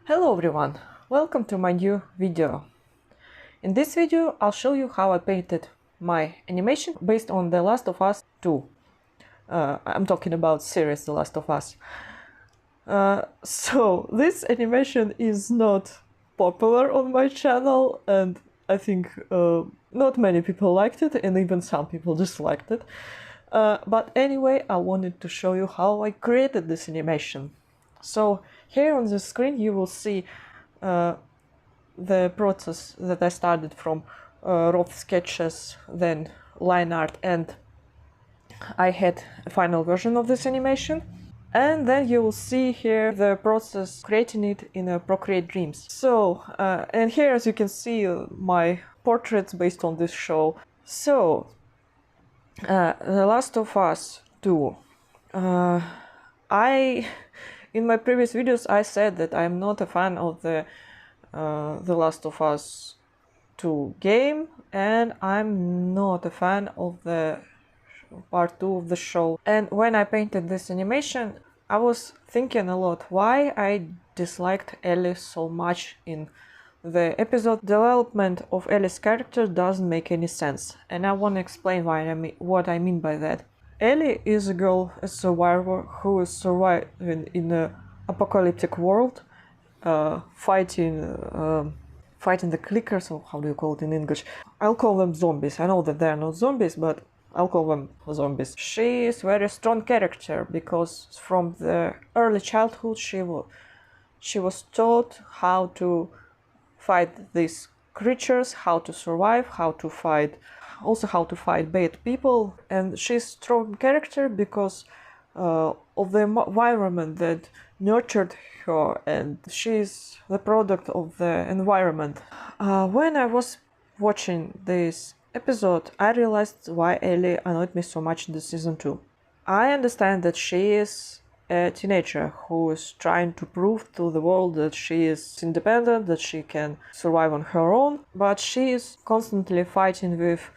Hello everyone, welcome to my new video. In this video I'll show you how I painted my animation based on The Last of Us 2. I'm talking about series The Last of Us. So this animation is not popular on my channel, and I think not many people liked it, and even some people disliked it. But anyway, I wanted to show you how I created this animation. So here on the screen you will see the process that I started from rough sketches, then line art, and I had a final version of this animation. And then you will see here the process creating it in a Procreate Dreams. So, and here as you can see my portraits based on this show. So, The Last of Us 2. In my previous videos I said that I'm not a fan of the Last of Us 2 game, and I'm not a fan of the part 2 of the show. And when I painted this animation, I was thinking a lot why I disliked Ellie so much in the episode. Development of Ellie's character doesn't make any sense, and I want to explain what I mean by that. Ellie is a girl, a survivor, who is surviving in an apocalyptic world, fighting the clickers, or how do you call it in English? I'll call them zombies. I know that they're not zombies, but I'll call them zombies. She is a very strong character because from the early childhood she was taught how to fight these creatures, how to survive, how to fight bad people. And she's a strong character because of the environment that nurtured her, and she's the product of the environment. When I was watching this episode, I realized why Ellie annoyed me so much in the season 2. I understand that she is a teenager who is trying to prove to the world that she is independent, that she can survive on her own, but she is constantly fighting with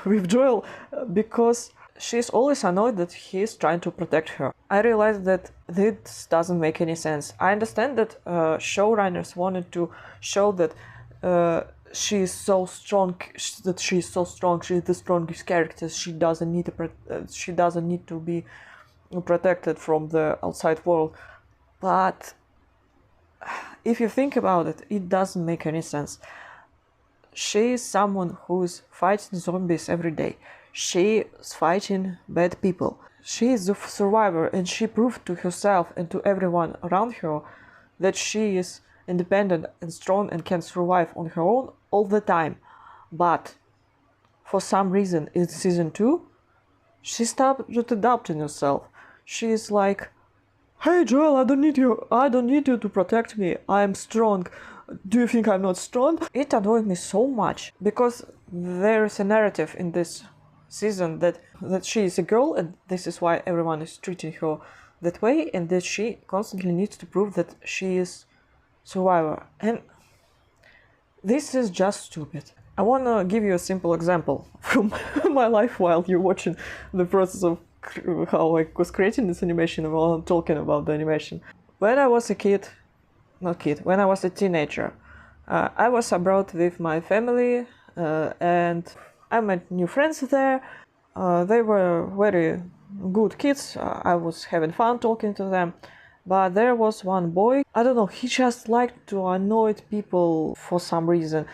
with Joel, because she's always annoyed that he is trying to protect her. I realized that this doesn't make any sense. I understand that showrunners wanted to show that she is so strong, she's the strongest character. She doesn't need to be protected from the outside world. But if you think about it, it doesn't make any sense. She is someone who is fighting zombies every day. She is fighting bad people. She is a survivor, and she proved to herself and to everyone around her that she is independent and strong and can survive on her own all the time. But for some reason in season 2, she stopped adapting herself. She is like, "Hey Joel, I don't need you to protect me. I'm strong. Do you think I'm not strong?" It annoyed me so much because there is a narrative in this season that she is a girl, and this is why everyone is treating her that way, and that she constantly needs to prove that she is survivor. And this is just stupid. I want to give you a simple example from my life while you're watching the process of how I was creating this animation while I'm talking about the animation. When I was when I was a teenager, I was abroad with my family, and I met new friends there. They were very good kids. I was having fun talking to them. But there was one boy, I don't know, he just liked to annoy people for some reason.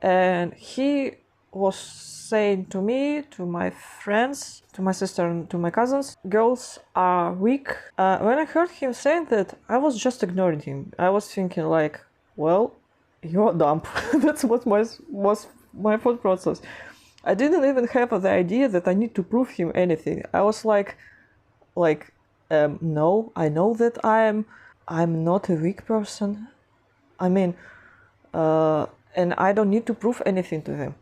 And he was saying to me, to my friends, to my sister and to my cousins, girls are weak. When I heard him saying that, I was just ignoring him. I was thinking like, well, you're dumb. That's what was my thought process. I didn't even have the idea that I need to prove him anything. I was like, no, I know that I'm not a weak person. I mean, and I don't need to prove anything to him.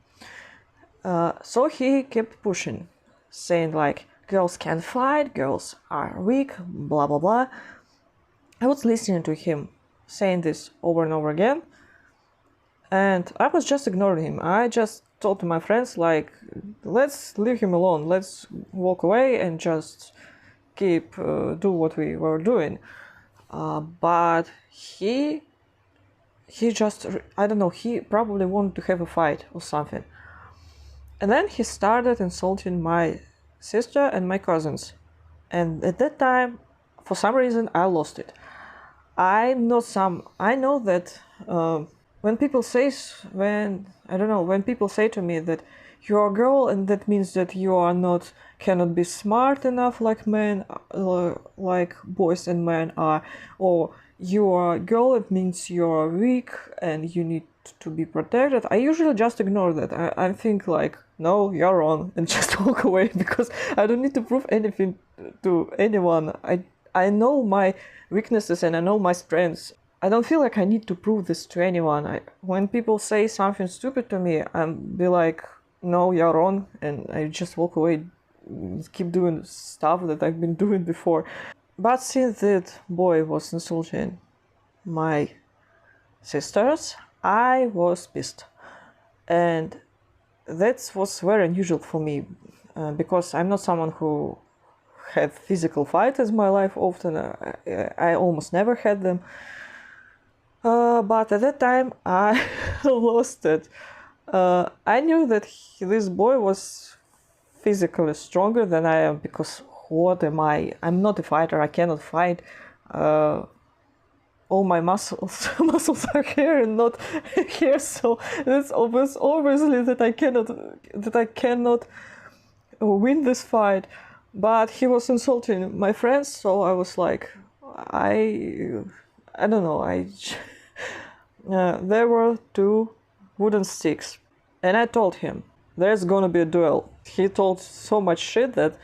So he kept pushing, saying like, girls can't fight, girls are weak, blah blah blah. I was listening to him saying this over and over again, and I was just ignoring him. I just told to my friends like, let's leave him alone, let's walk away and just do what we were doing. but he just, I don't know, he probably wanted to have a fight or something. And then he started insulting my sister and my cousins. And at that time, for some reason, I lost it. I know that when people say to me that you're a girl and that means that you are not, cannot be smart enough like men, like boys and men are, or you are a girl, it means you're weak and you need to be protected, I usually just ignore that. I think like, no, you're wrong, and just walk away, because I don't need to prove anything to anyone. I know my weaknesses and I know my strengths. I don't feel like I need to prove this to anyone. When people say something stupid to me, I'll be like, no, you're wrong, and I just walk away, keep doing stuff that I've been doing before. But since that boy was insulting my sisters, I was pissed. And that was very unusual for me, because I'm not someone who had physical fights in my life often. I almost never had them. But at that time, I lost it. I knew that this boy was physically stronger than I am, because what am I? I'm not a fighter. I cannot fight. All my muscles are here and not here, so it's obviously that I cannot win this fight. But he was insulting my friends, so I was like, I don't know. There were 2 wooden sticks, and I told him there's gonna be a duel. He told so much shit that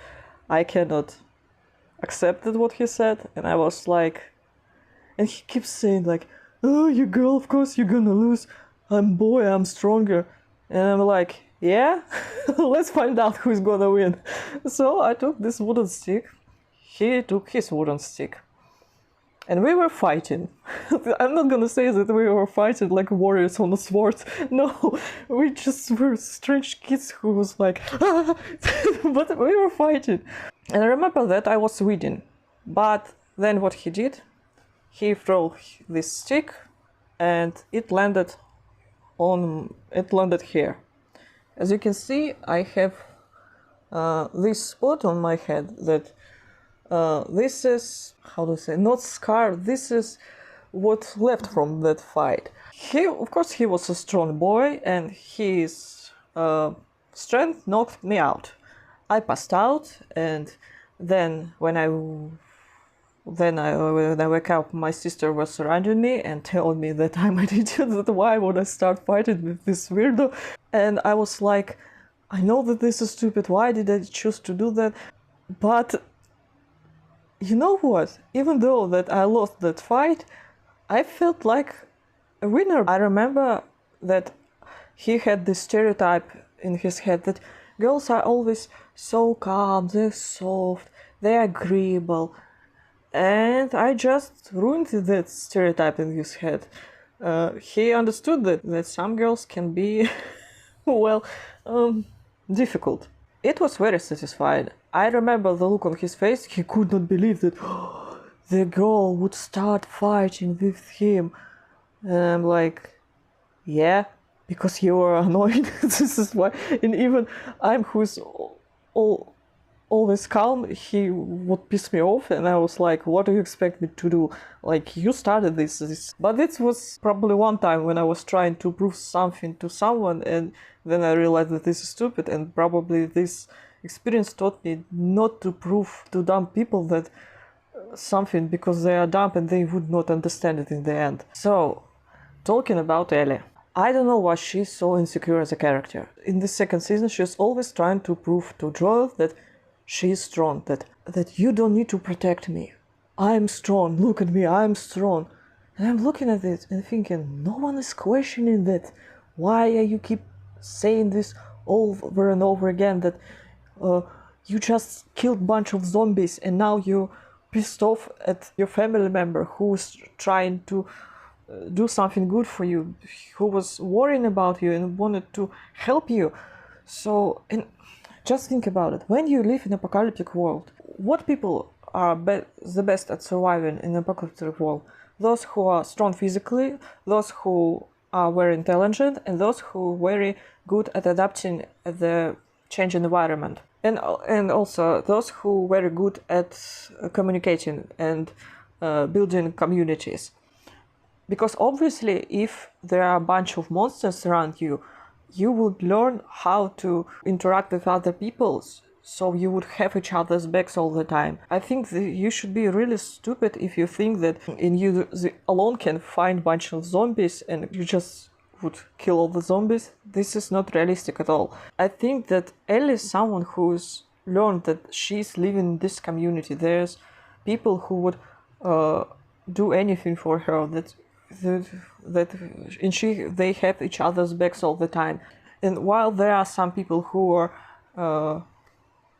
I cannot accept what he said, and I was like, and he keeps saying like, oh, you girl, of course you're gonna lose. I'm boy, I'm stronger. And I'm like, yeah, let's find out who's gonna win. So I took this wooden stick, he took his wooden stick, and we were fighting. I'm not gonna say that we were fighting like warriors on a sword. No, we just were strange kids who was like, ah! But we were fighting. And I remember that I was winning. But then what he did, he threw this stick and it landed here. As you can see, I have this spot on my head that this is, how to say, not scar, this is what's left from that fight. Of course, he was a strong boy, and his strength knocked me out. I passed out, and then when I wake up, my sister was surrounding me and telling me that I'm an idiot, that why would I start fighting with this weirdo? And I was like, I know that this is stupid, why did I choose to do that? But you know what? Even though that I lost that fight, I felt like a winner. I remember that he had this stereotype in his head that girls are always so calm, they're soft, they're agreeable. And I just ruined that stereotype in his head. He understood that some girls can be, well, difficult. It was very satisfying. I remember the look on his face. He could not believe that the girl would start fighting with him. And I'm like, yeah, because you were annoying. This is why. And even I'm who's always calm, he would piss me off, and I was like, what do you expect me to do? Like, you started this. But this was probably one time when I was trying to prove something to someone, and then I realized that this is stupid, and probably this experience taught me not to prove to dumb people that something, because they are dumb and they would not understand it in the end. So, talking about Ellie, I don't know why she's so insecure as a character. In the second season, she's always trying to prove to Joel that she's strong, that you don't need to protect me. I'm strong, look at me, I'm strong. And I'm looking at it and thinking, no one is questioning that. Why you keep saying this over and over again, that you just killed a bunch of zombies and now you're pissed off at your family member who's trying to do something good for you, who was worrying about you and wanted to help you. So, and just think about it. When you live in an apocalyptic world, what people are the best at surviving in an apocalyptic world? Those who are strong physically, those who are very intelligent, and those who are very good at adapting the changing environment. And also those who are very good at communicating and building communities. Because obviously, if there are a bunch of monsters around you, you would learn how to interact with other people, so you would have each other's backs all the time. I think that you should be really stupid if you think that in you alone can find a bunch of zombies and you just would kill all the zombies. This is not realistic at all. I think that Ellie is someone who's learned that she's living in this community. There's people who would do anything for her, they have each other's backs all the time. And while there are some people who are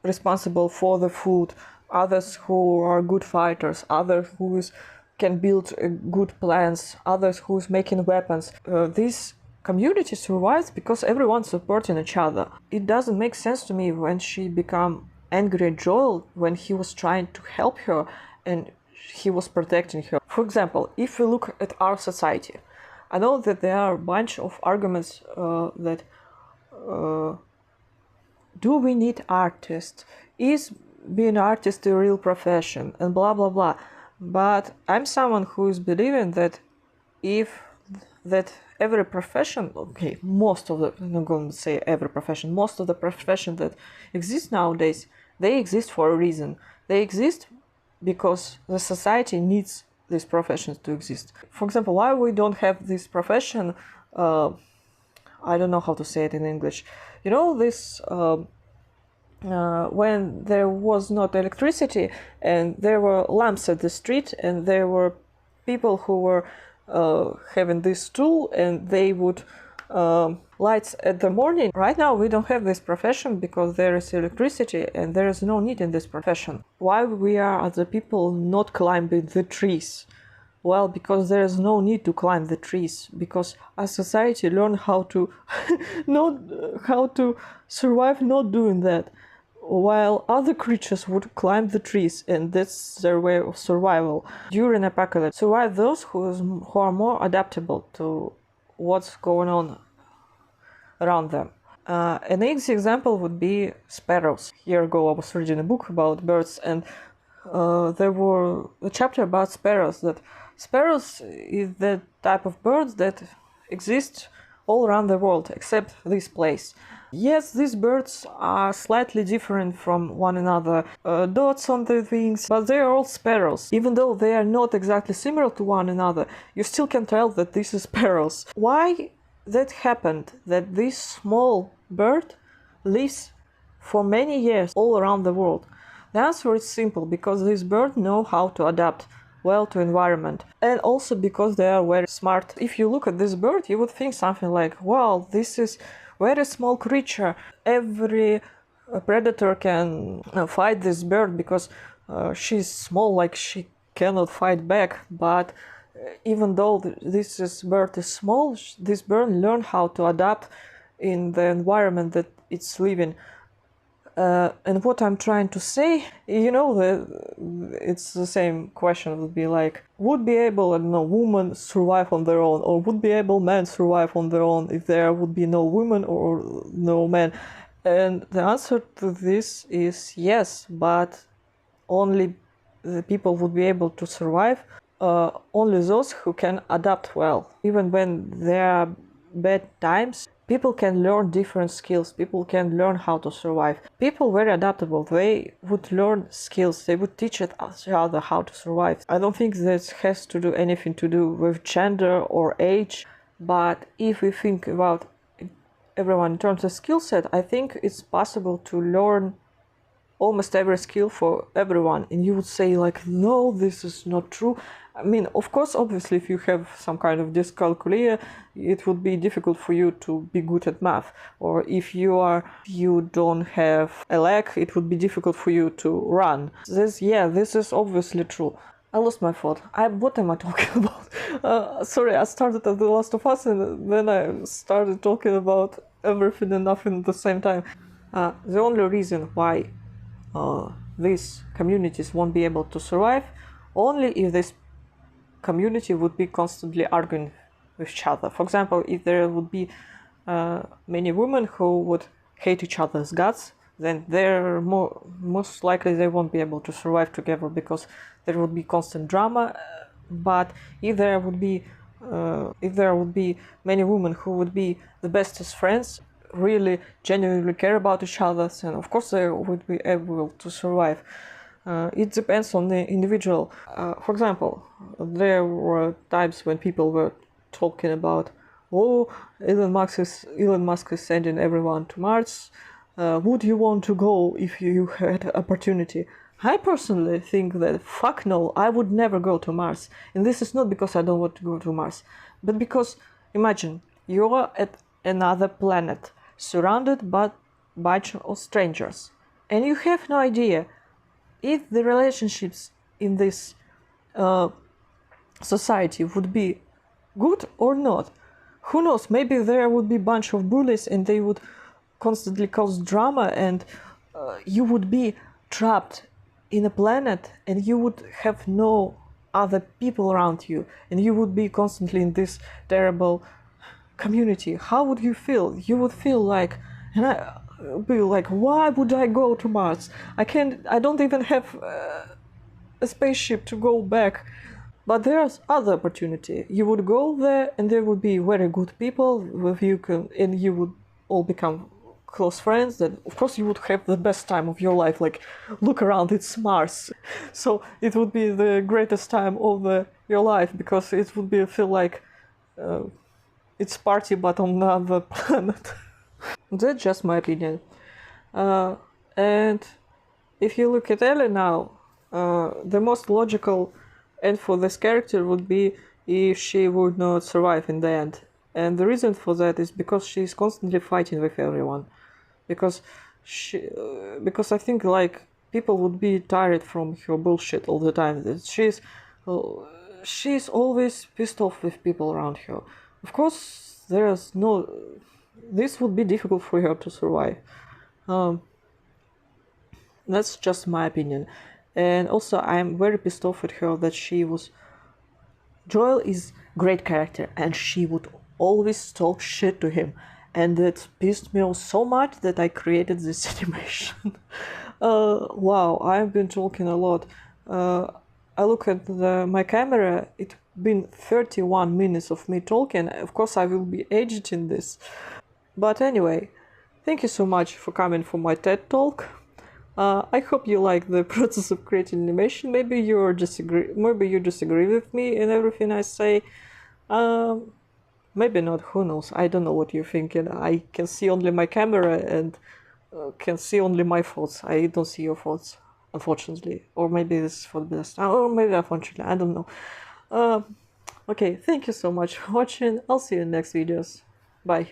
responsible for the food, others who are good fighters, others who can build good plans, others who's making weapons, this community survives because everyone's supporting each other. It doesn't make sense to me when she became angry at Joel when he was trying to help her and he was protecting her. For example, if we look at our society, I know that there are a bunch of arguments that do we need artists? Is being an artist a real profession? And blah blah blah. But I'm someone who is believing that every profession, okay, most of the, I'm not going to say every profession, most of the professions that exist nowadays, they exist for a reason. They exist because the society needs these professions to exist. For example, why we don't have this profession, I don't know how to say it in English. You know, this, when there was not electricity and there were lamps at the street and there were people who were having this tool and they would lights at the morning. Right now we don't have this profession because there is electricity and there is no need in this profession. Why we are as the people not climbing the trees? Well, because there is no need to climb the trees, because our society learned how to how to survive not doing that, while other creatures would climb the trees, and that's their way of survival during apocalypse. Survive those who are more adaptable to what's going on around them. An easy example would be sparrows. A year ago I was reading a book about birds, and there were a chapter about sparrows. That sparrows is the type of birds that exist all around the world except this place. Yes, these birds are slightly different from one another, dots on their wings, but they are all sparrows. Even though they are not exactly similar to one another, you still can tell that this is sparrows. Why that happened, that this small bird lives for many years all around the world? The answer is simple, because these birds know how to adapt well to environment, and also because they are very smart. If you look at this bird, you would think something like, wow, this is very small creature. Every predator can fight this bird because she's small, like she cannot fight back. But even though this bird is small, this bird learned how to adapt in the environment that it's living. And what I'm trying to say, you know, it's the same question. Would be like, would be able, I don't know, women survive on their own, or would be able men survive on their own if there would be no women or no men? And the answer to this is yes, but only the people would be able to survive, only those who can adapt well. Even when there are bad times, people can learn different skills. People can learn how to survive. People very adaptable. They would learn skills. They would teach each other how to survive. I don't think this has to do anything to do with gender or age. But if we think about everyone in terms of skill set, I think it's possible to learn almost every skill for everyone. And you would say like, no, this is not true. I mean, of course, obviously, if you have some kind of dyscalculia, it would be difficult for you to be good at math. Or if you don't have a leg, it would be difficult for you to run. This is obviously true. I lost my thought. What am I talking about? Sorry, I started at The Last of Us and then I started talking about everything and nothing at the same time. The only reason why these communities won't be able to survive only if this community would be constantly arguing with each other. For example, if there would be many women who would hate each other's guts, then they're most likely they won't be able to survive together because there would be constant drama. But if there would be many women who would be the bestest friends, really genuinely care about each other, then of course they would be able to survive. It depends on the individual. For example, there were times when people were talking about, oh, Elon Musk is sending everyone to Mars. Would you want to go if you had opportunity? I personally think that fuck no, I would never go to Mars. And this is not because I don't want to go to Mars, but because imagine you're at another planet surrounded by a bunch of strangers, and you have no idea if the relationships in this society would be good or not. Who knows, maybe there would be a bunch of bullies and they would constantly cause drama, and you would be trapped in a planet and you would have no other people around you, and you would be constantly in this terrible community. How would you feel? You would feel like, and I be like, why would I go to Mars? I don't even have a spaceship to go back. But there's other opportunity. You would go there and there would be very good people with you and you would all become close friends. Then of course you would have the best time of your life. Like, look around, it's Mars. So it would be the greatest time of your life, because it would feel like it's party but on another planet. That's just my opinion. And if you look at Ellie now, the most logical end for this character would be if she would not survive in the end. And the reason for that is because she's constantly fighting with everyone. Because I think like people would be tired from her bullshit all the time. She's always pissed off with people around her. Of course, this would be difficult for her to survive. That's just my opinion. And also, I'm very pissed off at her that Joel is great character, and she would always talk shit to him. And that pissed me off so much that I created this animation. Wow, I've been talking a lot. I look at my camera, it's been 31 minutes of me talking. Of course, I will be editing this. But anyway, thank you so much for coming for my TED Talk. I hope you like the process of creating animation. Maybe you disagree with me in everything I say. Maybe not, who knows? I don't know what you're thinking. I can see only my camera and can see only my thoughts. I don't see your thoughts, unfortunately. Or maybe this is for the best. Or maybe unfortunately, I don't know. Okay, thank you so much for watching. I'll see you in the next videos. Bye.